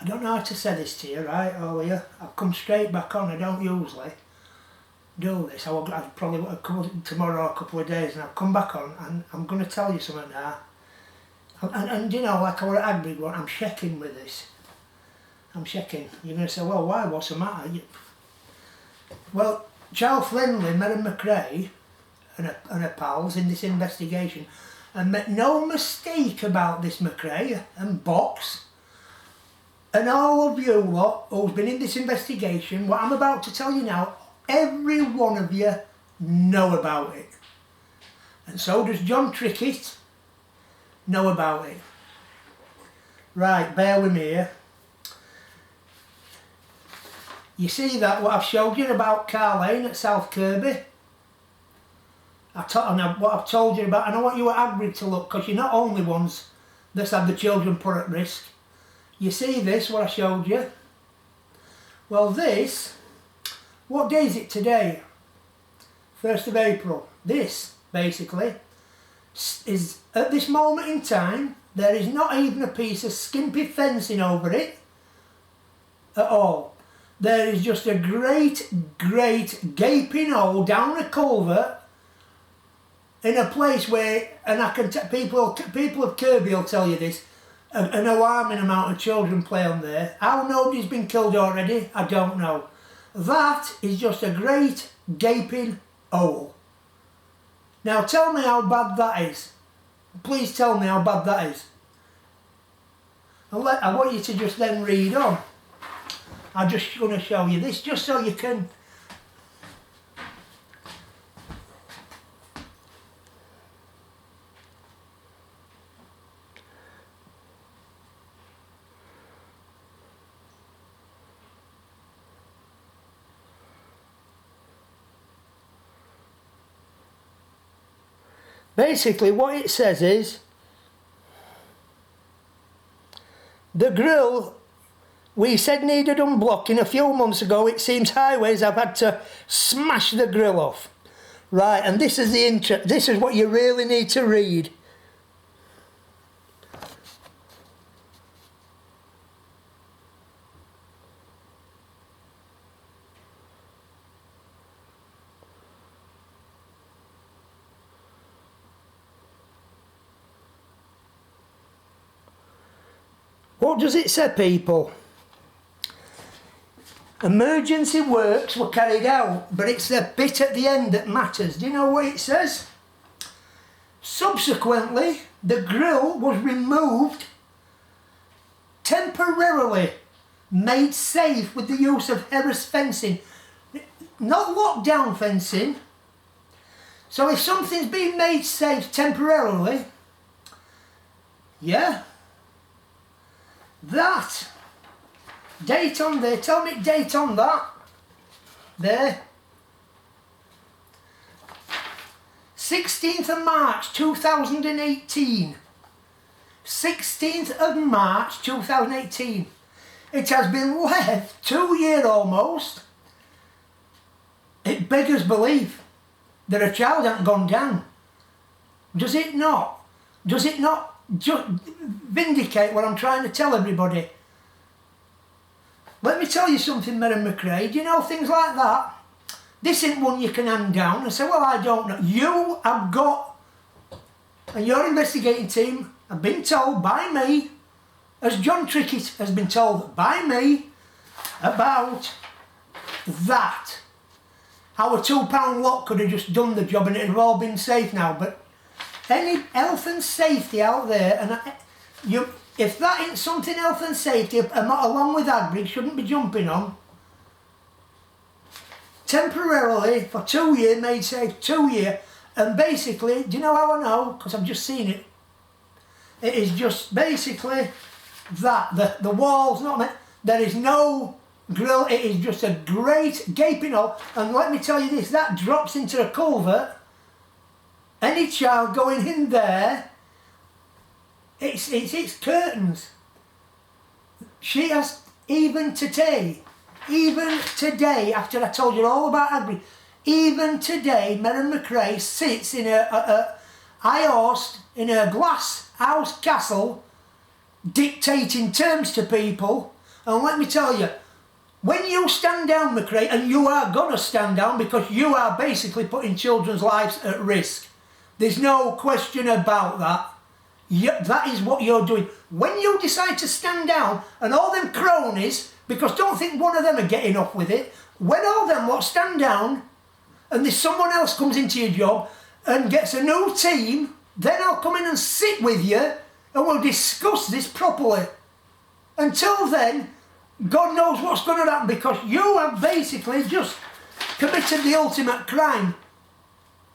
I don't know how to say this to you, right, or you. I've come straight back on. I don't usually do this. I'd probably come tomorrow or a couple of days, and I've come back on, and I'm going to tell you something now. And you know, like I were at Agbrick one, I'm shaking with this. I'm shaking. You're going to say, well, why? What's the matter? Well, Charles Flindley, MERRAN McCrae, and her pals in this investigation, and make no mistake about this, McCrae and Box, and all of you lot who's been in this investigation, what I'm about to tell you now, every one of you know about it. And so does John Trickett know about it. Right, bear with me here. You see that, what I've showed you about Corleone at South Kirby? What I've told you about, and I want you at Agbrick to look, because you're not only ones that's had the children put at risk. You see this, what I showed you? Well, this, what day is it today? 1st of April. This, basically, is, at this moment in time, there is not even a piece of skimpy fencing over it at all. There is just a great gaping hole down a culvert in a place where, and I can people of Kirby will tell you this, an alarming amount of children play on there. How nobody's been killed already, I don't know. That is just a great gaping hole. Now tell me how bad that is. Please tell me how bad that is. I want you to just then read on. I'm just going to show you this, just so you can... Basically what it says is, the grill we said needed unblocking a few months ago. It seems highways have had to smash the grill off. Right, and this is this is what you really need to read. What does it say, people? Emergency works were carried out, but it's the bit at the end that matters. Do you know what it says? Subsequently, the grill was removed, temporarily made safe with the use of Harris fencing. Not lockdown fencing. So if something's been made safe temporarily, yeah, that date on there, tell me date on that, there, 16th of March 2018, 16th of March 2018, it has been left 2 years almost. It beggars belief that a child hasn't gone down. Does it not? Does it not just vindicate what I'm trying to tell everybody? Let me tell you something, MERRAN McCrae. Do you know things like that? This isn't one you can hand down and say, well, I don't know. You have got, and your investigating team have been told by me, as John Trickett has been told by me, about that. Our £2 lot could have just done the job and it would have all been safe now. But any health and safety out there, and if that ain't something health and safety, along with Agbrick, shouldn't be jumping on. Temporarily, for 2 years, made safe 2 years, and basically, do you know how I know? Because I've just seen it. It is just basically that, the walls, there is no grill, it is just a great gaping hole, and let me tell you this, that drops into a culvert. Any child going in there, it's curtains. She has, even today, after I told you all about Agbrick, even today, MERRAN McCrae sits in a high horse, in a glass house castle, dictating terms to people, And let me tell you, when you stand down, McCrae, and you are going to stand down because you are basically putting children's lives at risk. There's no question about that. That is what you're doing. When you decide to stand down, and all them cronies, because don't think one of them are getting up with it, when all them lot stand down, and there's someone else comes into your job and gets a new team, then I'll come in and sit with you and we'll discuss this properly. Until then, God knows what's going to happen, because you have basically just committed the ultimate crime.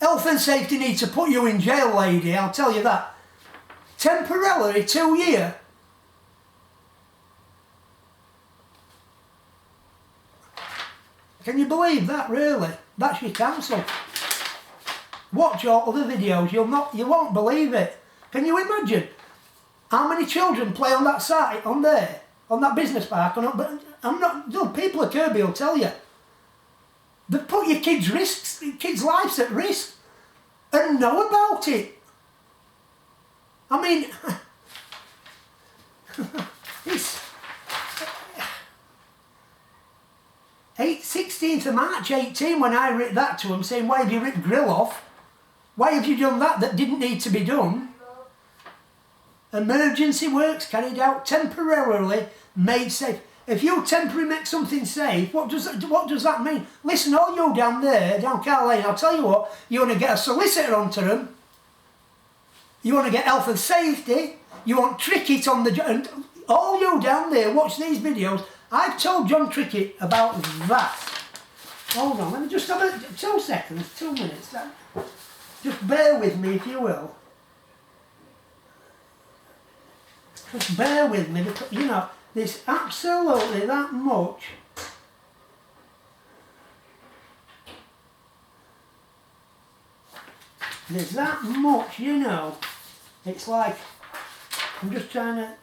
Health and safety need to put you in jail, lady, I'll tell you that. Temporarily, 2 years. Can you believe that, really? That's your counsel. Watch all other videos, you won't believe it. Can you imagine how many children play on that site, on there, on that business park? People at Kirby will tell you. They put your kids' lives at risk and know about it. I mean, it's 16th of March 18 when I writ that to him saying, why have you ripped grill off? Why have you done that didn't need to be done? Emergency works carried out temporarily made safe. If you temporarily make something safe, what does that mean? Listen, all you down there, down Corleone, I'll tell you what, you want to get a solicitor onto them, you want to get health and safety, you want Trickett on the... And all you down there, watch these videos. I've told John Trickett about that. Hold on, let me just have 2 seconds, 2 minutes. Just bear with me, if you will. Just bear with me, because, you know, there's absolutely that much. There's that much, you know. It's like, I'm just trying to...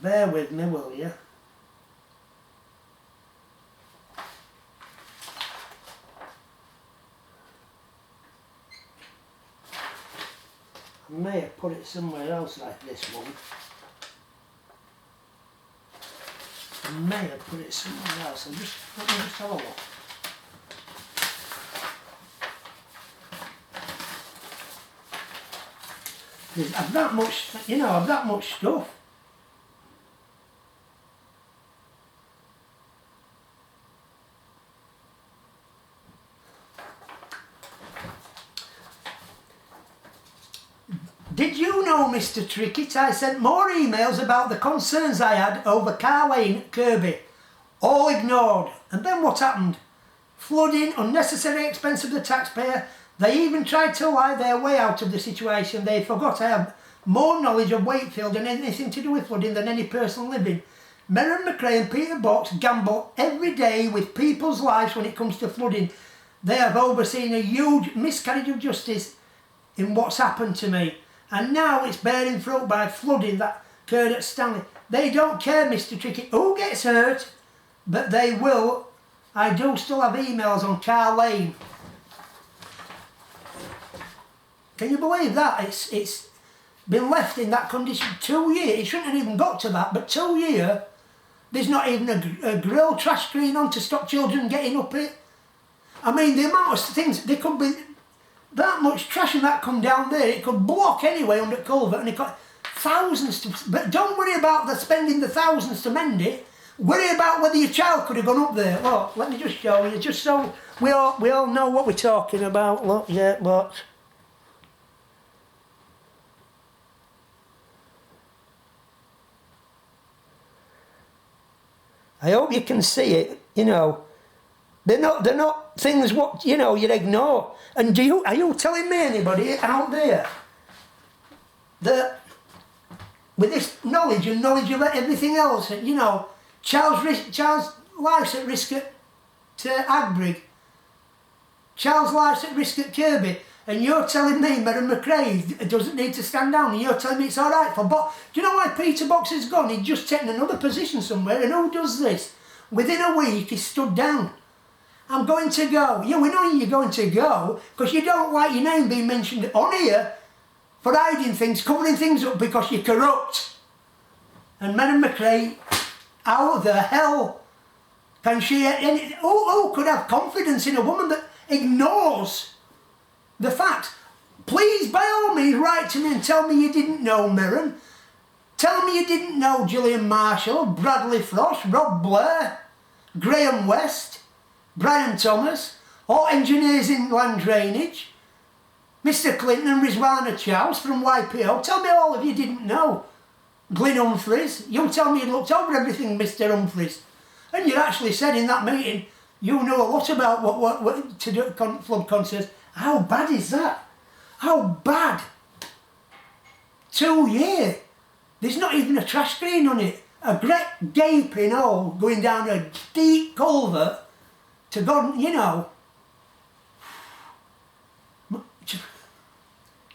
Bear with me, will you? I may have put it somewhere else like this one. I may have put it somewhere else. Let me just have a look. I've that much, you know, I've that much stuff. Did you know, Mr. Trickett, I sent more emails about the concerns I had over Corleone, Kirby. All ignored. And then what happened? Flooding, unnecessary expense of the taxpayer. They even tried to lie their way out of the situation. They forgot I have more knowledge of Wakefield and anything to do with flooding than any person living. MERRAN, McCrae and Peter Box gamble every day with people's lives when it comes to flooding. They have overseen a huge miscarriage of justice in what's happened to me. And now it's bearing fruit by flooding that occurred at Stanley. They don't care, Mr. Trickett, who gets hurt, but they will. I do still have emails on Corleone. Can you believe that? It's been left in that condition 2 years. It shouldn't have even got to that, but 2 years, there's not even a grill trash screen on to stop children getting up it. I mean, the amount of things, there could be that much trash and that come down there, it could block anyway under culvert, and it got thousands to... But don't worry about spending the thousands to mend it. Worry about whether your child could have gone up there. Look, let me just show you, just so we all know what we're talking about. Look, yeah, look. I hope you can see it, you know. They're not things what, you know, you'd ignore. And are you telling me, anybody out there, that with this knowledge and knowledge of everything else, you know, child's life's at risk at Agbrig, child's life's at risk at Kirby, and you're telling me MERRAN McCrae doesn't need to stand down, and you're telling me it's all right for Box? Do you know why Peter Box has gone? He'd just taken another position somewhere, and who does this? Within a week, he stood down. I'm going to go. Yeah, we know you're going to go because you don't like your name being mentioned on here for hiding things, covering things up because you're corrupt. And Madam McCrae, how the hell can she... Who could have confidence in a woman that ignores the fact? Please, by all means, write to me and tell me you didn't know MERRAN. Tell me you didn't know Gillian Marshall, Bradley Frost, Rob Blair, Graham West, Brian Thomas, all engineers in land drainage, Mr Clinton and Rizwana Charles from YPO. Tell me all of you didn't know. Glyn Humphreys, you tell me you looked over everything, Mr Humphreys. And you actually said in that meeting, you know a lot about what to do flood concerns. How bad is that? How bad? 2 years. There's not even a trash screen on it. A great gaping hole going down a deep culvert to God, you know.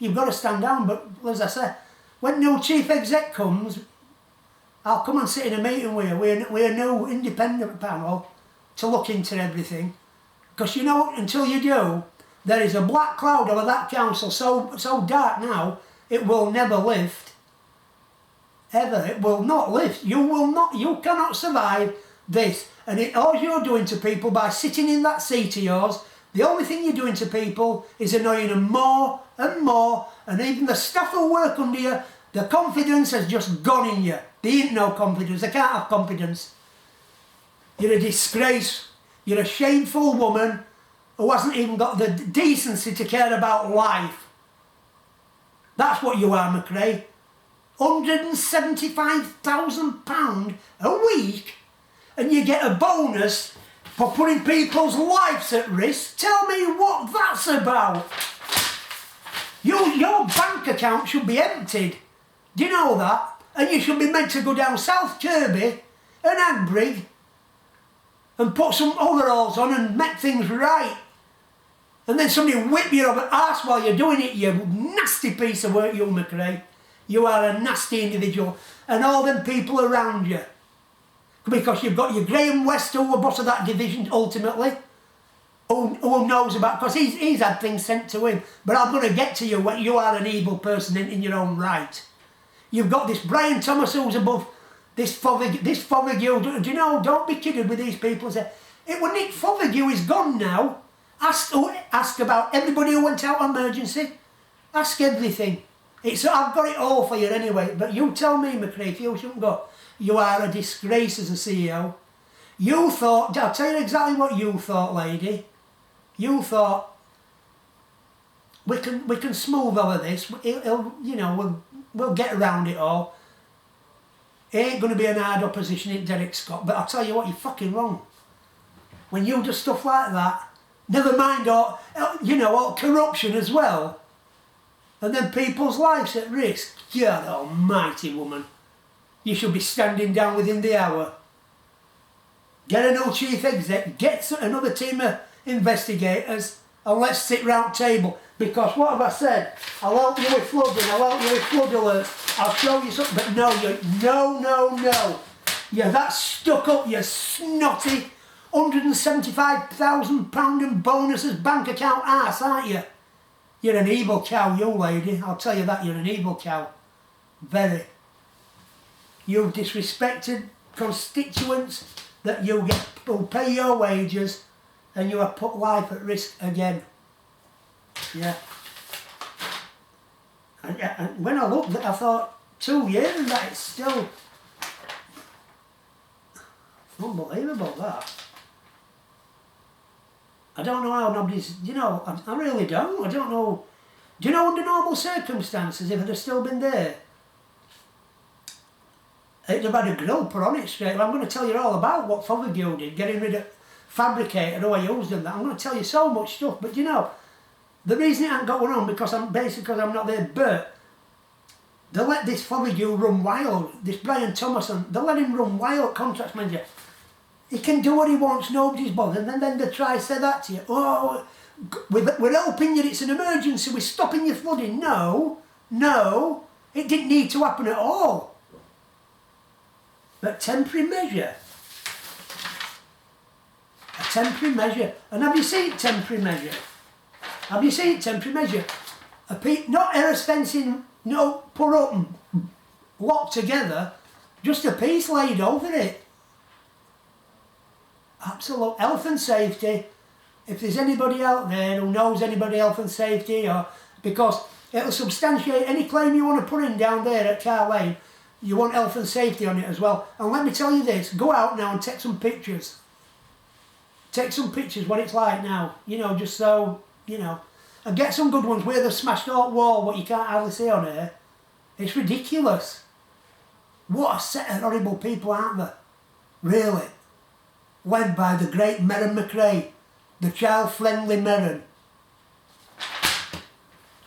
You've got to stand down, but as I say, when new chief exec comes, I'll come and sit in a meeting with you. We're a new independent panel to look into everything. Because you know, until you do, there is a black cloud over that council so dark now, it will never lift. Ever. It will not lift. You cannot survive this. And all you're doing to people by sitting in that seat of yours, the only thing you're doing to people is annoying them more and more. And even the staff who work under you, the confidence has just gone in you. They ain't no confidence. They can't have confidence. You're a disgrace. You're a shameful woman who hasn't even got the decency to care about life. That's what you are, McCrae. £175,000 a week, and you get a bonus for putting people's lives at risk. Tell me what that's about. Your bank account should be emptied. Do you know that? And you should be meant to go down South Kirby and Agbrigg and put some overalls on and make things right. And then somebody whip you over the arse while you're doing it, you nasty piece of work, you McCrae. You are a nasty individual. And all them people around you. Because you've got your Graham West, who was boss of that division ultimately, who knows about, because he's had things sent to him. But I'm going to get to you when you are an evil person in your own right. You've got this Brian Thomas who's above this Fothergill. Do you know, don't be kidding with these people. Say, well, Nick Fothergill is gone now. Ask about everybody who went out on emergency. Ask everything. I've got it all for you anyway, but you tell me, McCrae, if you shouldn't go. You are a disgrace as a CEO. You thought, I'll tell you exactly what you thought, lady. You thought, we can smooth over this, we'll get around it all. It ain't going to be an hard opposition in Derek Scott, but I'll tell you what, you're fucking wrong. When you do stuff like that, never mind all corruption as well, and then people's lives at risk. God almighty, woman. You should be standing down within the hour. Get a new chief exec, get another team of investigators, and let's sit round table. Because what have I said? I'll help you with flooding, I'll help you with flood alerts, I'll show you something. But no, no. You're that stuck up, you snotty £175,000 in bonuses bank account arse, aren't you? You're an evil cow, you lady. I'll tell you that, you're an evil cow. Very. You've disrespected constituents that you get who pay your wages, and you have put life at risk again. Yeah. And when I looked at it, I thought, 2 years and that, it's still unbelievable, that. I don't know how nobody's, I really don't. I don't know. Do you know, under normal circumstances, if it had still been there, it'd have had a grill put on it straight. I'm going to tell you all about what Fothergill did, getting rid of Fabricator, who I used and that. I'm going to tell you so much stuff, but the reason it ain't got one on, because I'm not there, but they let this Fothergill run wild, this Brian Thomason, they let him run wild, contracts manager. He can do what he wants, nobody's bothered, and then they try to say that to you. Oh, we're helping you, it's an emergency, we're stopping your flooding. No, it didn't need to happen at all. But temporary measure. A temporary measure. And have you seen temporary measure? Have you seen temporary measure? Not terrace fencing, no, put up and locked together, just a piece laid over it. Absolute health and safety. If there's anybody out there who knows anybody health and safety, or because it'll substantiate any claim you want to put in down there at Corleone, you want health and safety on it as well. And let me tell you this, go out now and take some pictures. Take some pictures what it's like now, you know, just so, you know. And get some good ones where they've smashed out wall what you can't hardly see on here. It's ridiculous. What a set of horrible people, aren't they? Really. Led by the great MERRAN McCrae, the child-friendly MERRAN.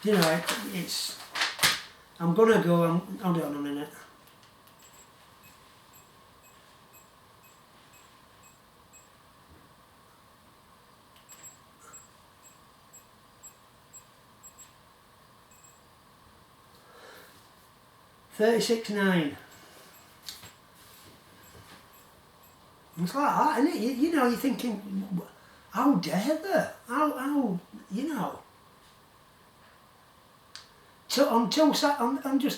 You know, it's... I'm gonna go, hold on a minute. $36.9. It's like that, isn't it? You know, you're thinking, how dare they? How, you know. On just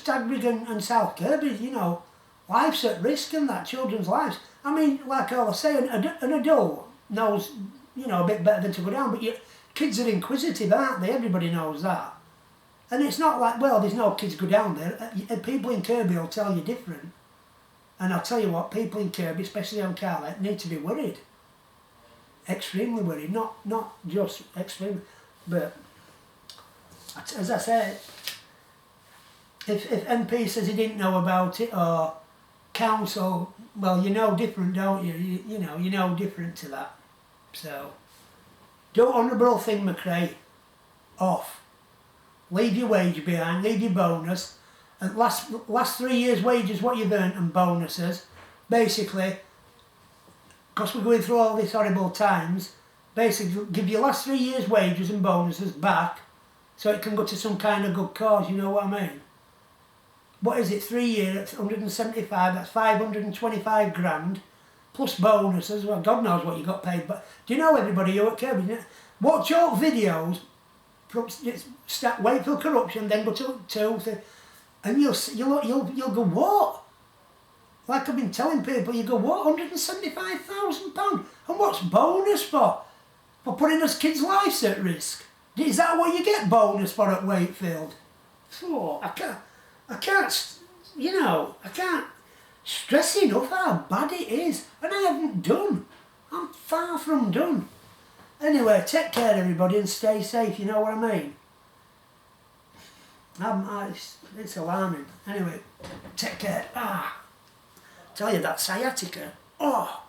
Tagrig and South Kirby, you know, life's at risk and that, children's lives. I mean, like I was saying, an adult knows, you know, a bit better than to go down, but kids are inquisitive, aren't they? Everybody knows that. And it's not like, well, there's no kids go down there. People in Kirby will tell you different. And I'll tell you what, people in Kirby, especially on Corleone, need to be worried. Extremely worried. Not just extremely, but as I said, if MP says he didn't know about it, or council, well, you know different, don't you? You know different to that. So, do honourable thing, McCrae. Off. Leave your wage behind, leave your bonus, and last 3 years' wages, what you've earned, and bonuses, basically, because we're going through all these horrible times, basically give your last 3 years' wages and bonuses back, so it can go to some kind of good cause, you know what I mean? What is it, 3 years, that's 175, that's 525 grand, plus bonuses, well, God knows what you got paid, but do you know everybody who at Kirby, watch your videos, start Wakefield Corruption, then go to and you'll go, what? Like I've been telling people, you go, what, £175,000? And what's bonus for? For putting us kids' lives at risk? Is that what you get bonus for at Wakefield? Oh, I can't, you know, I can't stress enough how bad it is. And I haven't done. I'm far from done. Anyway, take care everybody and stay safe, you know what I mean? It's alarming. Anyway, take care. Tell you that sciatica. Oh.